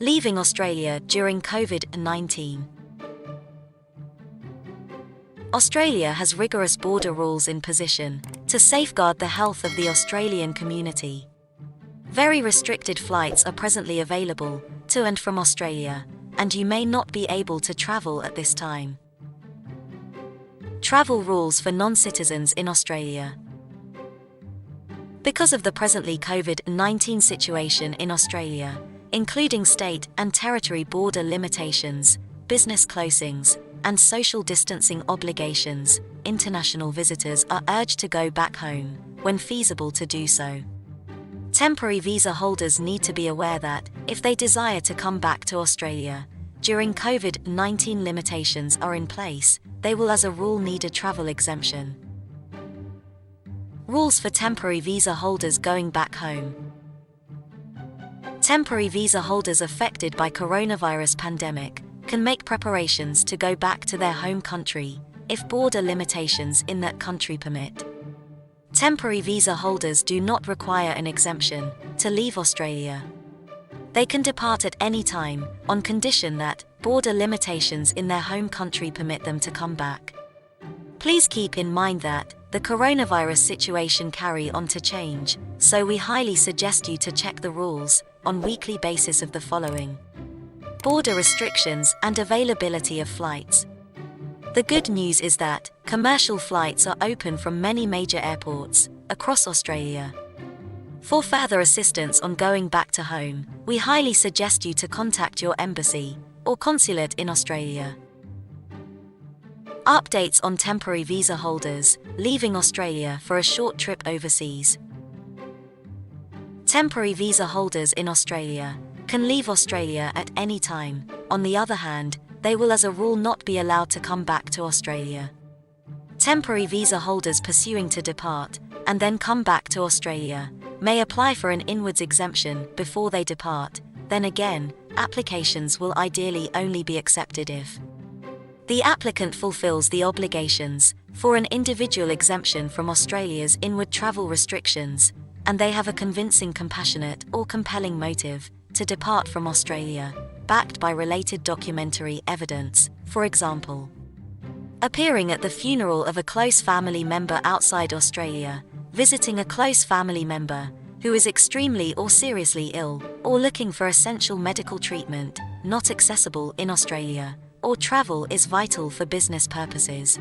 Leaving Australia during COVID-19. Australia has rigorous border rules in position to safeguard the health of the Australian community. Very restricted flights are presently available to and from Australia, and you may not be able to travel at this time. Travel rules for non-citizens in Australia. Because of the presently COVID-19 situation in Australia, including state and territory border limitations, business closings, and social distancing obligations, international visitors are urged to go back home, when feasible to do so. Temporary visa holders need to be aware that, if they desire to come back to Australia, during COVID-19 limitations are in place, they will as a rule need a travel exemption. Rules for temporary visa holders going back home. Temporary visa holders affected by coronavirus pandemic can make preparations to go back to their home country, if border limitations in that country permit. Temporary visa holders do not require an exemption to leave Australia. They can depart at any time, on condition that border limitations in their home country permit them to come back. Please keep in mind that the coronavirus situation carry on to change, so we highly suggest you to check the rules on weekly basis of the following: border restrictions and availability of flights. The good news is that commercial flights are open from many major airports across Australia. For further assistance on going back to home, we highly suggest you to contact your embassy or consulate in Australia. Updates on temporary visa holders leaving Australia for a short trip overseas. Temporary visa holders in Australia can leave Australia at any time. On the other hand, they will as a rule not be allowed to come back to Australia. Temporary visa holders pursuing to depart and then come back to Australia may apply for an inwards exemption before they depart. Then again, applications will ideally only be accepted if the applicant fulfills the obligations for an individual exemption from Australia's inward travel restrictions, and they have a convincing, compassionate, or compelling motive to depart from Australia, backed by related documentary evidence, for example, appearing at the funeral of a close family member outside Australia, visiting a close family member who is extremely or seriously ill, or looking for essential medical treatment not accessible in Australia, or travel is vital for business purposes.